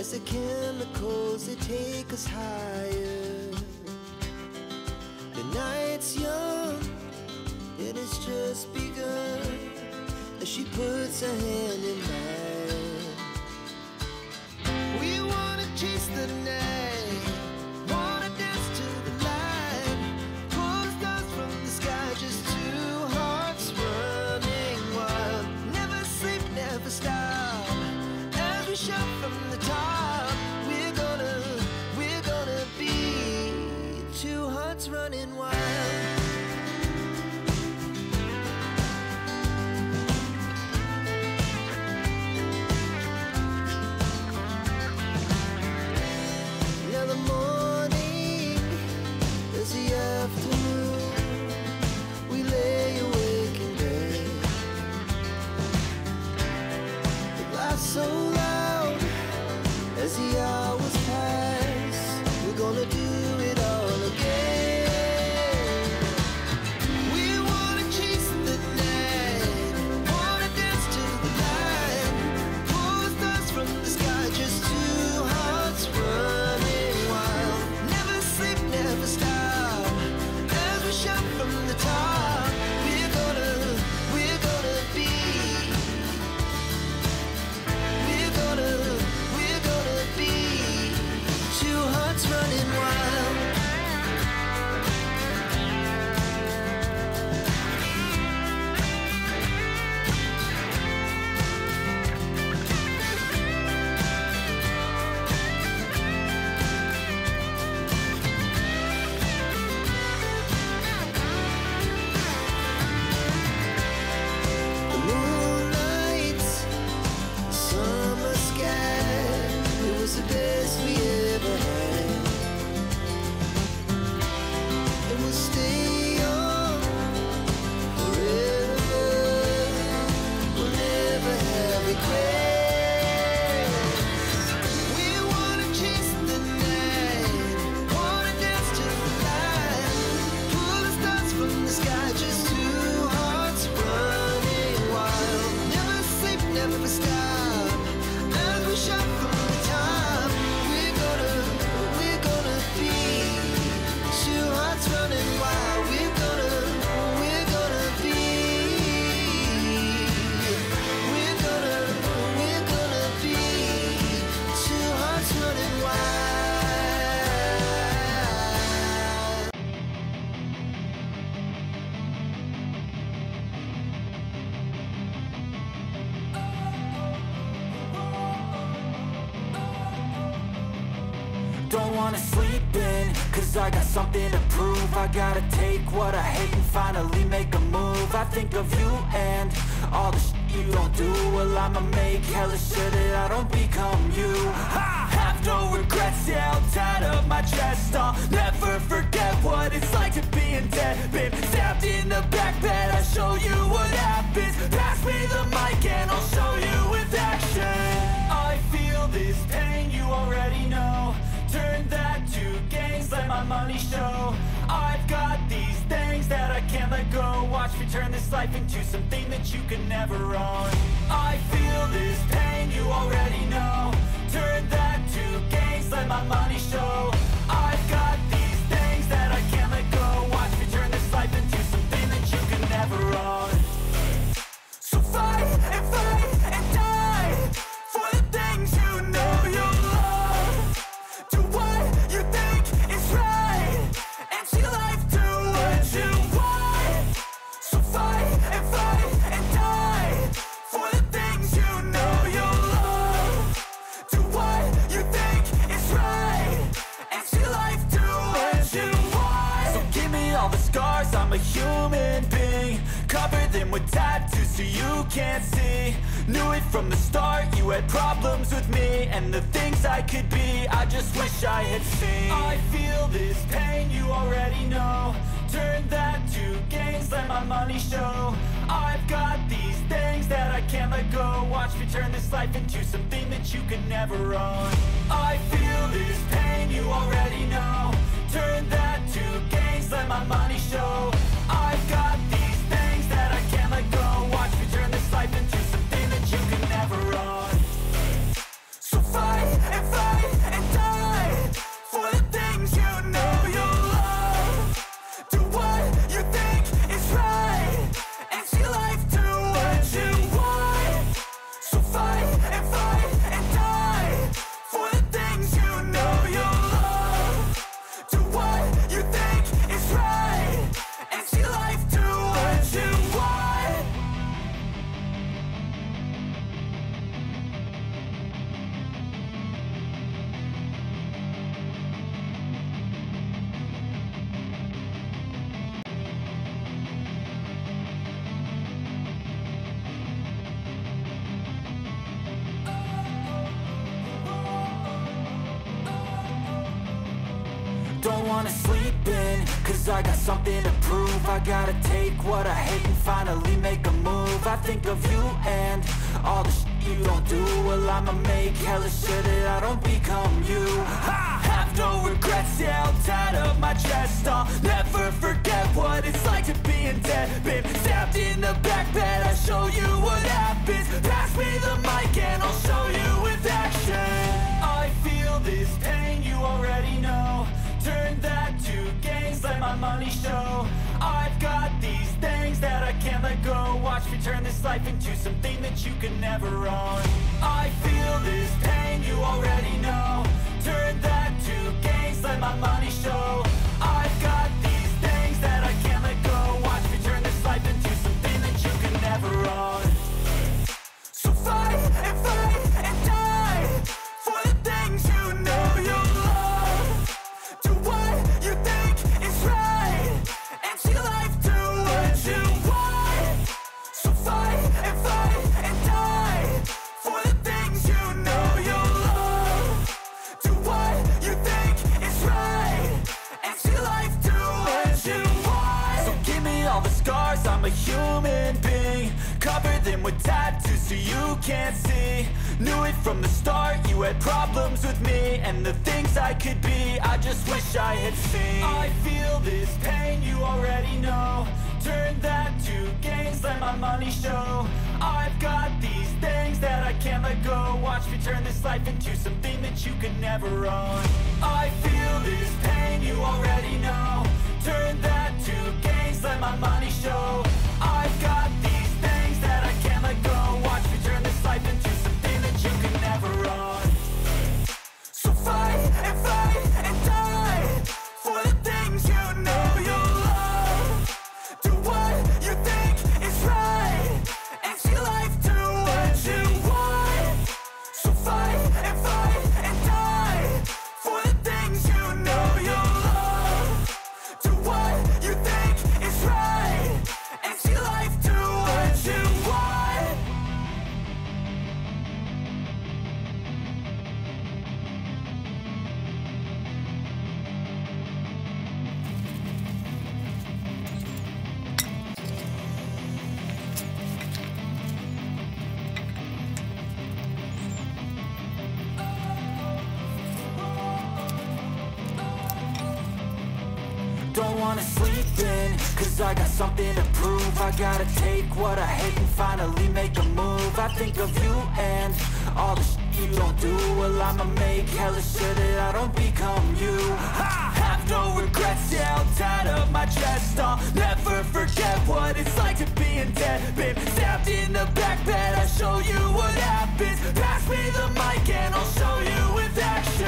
as the chemicals, they take us higher. The night's young, and it's just begun, as she puts her hand in mine. We wanna chase the night, wanna dance to the light, pull stars from the sky, just two hearts running wild. Never sleep, never stop, as we shout from the top. We're gonna be two hearts running wild. Now the morning is the afternoon, we lay awake in bed. The laughs so loud as the hours pass, we're gonna do it all again. We wanna chase the night, wanna dance to the light, pull stars from the sky, just two hearts running wild. Never sleep, never stop, as we shout from the top. We're gonna be, we're gonna be two hearts running wild. The moonlight, summer sky, it was the best we ever had. And we'll stay young forever, we'll never have regrets. We wanna chase the night, wanna dance to the light, pull the stars from the sky, just two hearts running wild. Never sleep, never stop, as we shout from the top. We're gonna be two hearts running wild. We're gonna be, we're gonna be two hearts running wild. Don't wanna sleep in, cause I got something to prove. I gotta take what I hate and finally make a move. I think of you and all the shit you don't do. Well, I'ma make hella sure that I don't become you. I have no regrets, yeah, I'll tie up my chest. I'll never forget what it's like to be in debt. Been stabbed in the back bed, I'll show you what happens. Pass me the mic and I'll show you with action. I feel this pain, you already know. Turn that to gains, let my money show. I've got these things that I can't let go. Watch me turn this life into something that you can never own. I feel this pain, you already know. Turn that to gains, let my money show. I've got these things that I can't let go. Watch me turn this life into something that you can never own. So fight and die for the things you know you love. Do what you think is right, and see life do what you want. So fight and die for the things you know you love. Do what you think is right, and see life do what you want. So give me all the scars, I'm a human being. Cover them with tattoos so you can't see. Knew it from the start, you had problems with me and the things I could be, I just wish I had seen. I feel this pain, you already know. Turn that to gains, let my money show. I've got these things that I can't let go. Watch me turn this life into something that you can never own. I feel this pain, you already know. Turn that to gains, let my money show. I've got these things that I can't let go. Watch me turn this life into something that you can never own. So fight and fight. wanna sleep in, cause I got something to prove. I gotta take what I hate and finally make a move. I think of you and all the shit you don't do. Well, I'ma make hella sure that I don't become you. I have no regrets, yeah, I'll tie up my chest. I'll never forget what it's like to be in debt. Been stabbed in the back bed, I'll show you what happens. Pass me the mic and I'll show you with action. I feel this pain, you already know. Turn that to gains, let my money show. I've got these things that I can't let go. Watch me turn this life into something that you can never own. I feel this pain, you already know. Turn that to gains, let my money show. I've got these things that I can't let go. Watch me turn this life into something that you can never own. So fight and die for the things you know you love. Do what you think is right and see life do what you want. So fight and die for the things you know you love. Do what you think is right and see life do what you want. So give me all the scars, I'm a human being. Cover them with tattoos so you can't see. Knew it from the start, you had problems with me and the things I could be, I just wish I had seen. I feel this pain, you already know. Turn that to gains, let my money show. I've got these things that I can't let go. Watch me turn this life into something that you could never own. I feel this pain, you already know. Turn that to gains, let my money show. I've got these things that I can't let go. Watch me turn this life into something that you can never own. So fight and die for the things you know you love. Do what you think is right and see life do what you want. So fight and die for the things you know you love. Do what you think is right and see life do what you want. Don't wanna sleep in, cause I got something to prove. I gotta take what I hate and finally make a move. I think of you and all the shit you don't do. Well, I'ma make hella sure that I don't become you. I have no regrets, yeah, I'll tie up my chest. I'll never forget what it's like to be in debt. Been stabbed in the back bed, I'll show you what happens. Pass me the mic and I'll show you with action.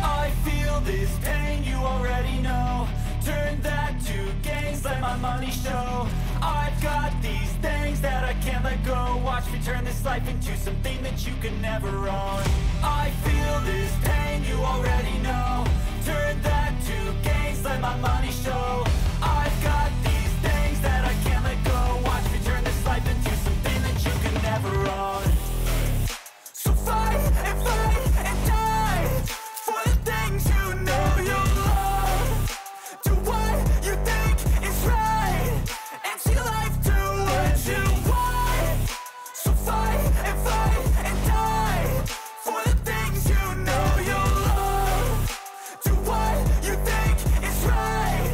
I feel this pain, you already know. Turn that to gains, let my money show. I've got these things that I can't let go. Watch me turn this life into something that you can never own. I feel this pain, you already know. Turn that to gains, let my money show. I've got these things that I can't let go. Watch me turn this life into something that you can never own. So fight and die for the things you know you love. Do what you think is right and see life do what you want. So fight and die for the things you know you love. Do what you think is right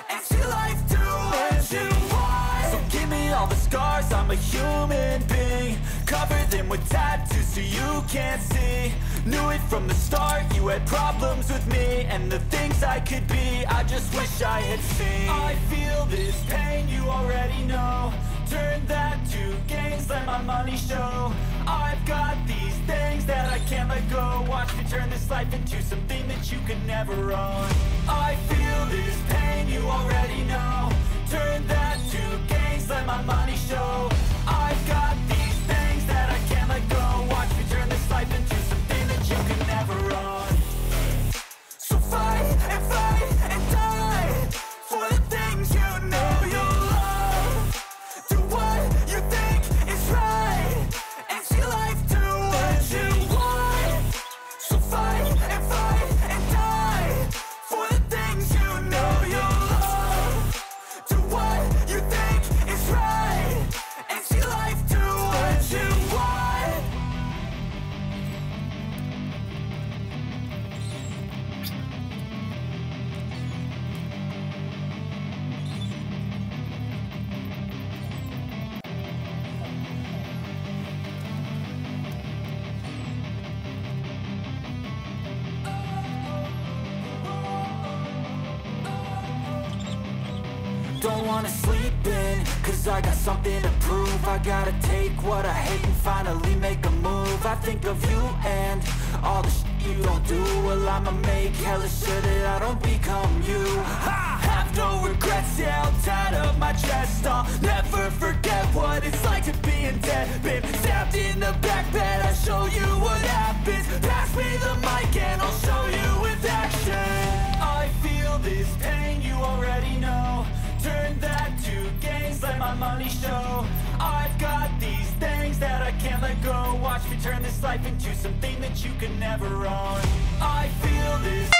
and see life do what you want. So give me all the scars, I'm a human being. Cover them with tattoos so you can't see. Knew it from the start, you had problems with me and the things I could be, I just wish I had seen. I feel this pain, you already know. Turn that to gains, let my money show. I've got these things that I can't let go. Watch me turn this life into something that you can never own. I feel this pain, you already know. Turn that to gains, let my money show. I've got these things that I can't let go. Watch me turn this life into something that you can never own. So fight and die for the things you know you love. Do what you think is right and see life do what you want. So fight and die for the things you wanna sleep in, cause I got something to prove. I gotta take what I hate and finally make a move. I think of you and all the you don't do. Well, I'ma make hella sure that I don't become you. I have no regrets, yeah, I'll tie up my chest. I'll never forget what it's like to be in debt. Been stabbed in the back bed, I'll show you what happens. Pass me the mic and I'll show you with action. I feel this pain, you already know. Turn that to gains, let my money show. I've got these things that I can't let go. Watch me turn this life into something that you can never own. I feel this.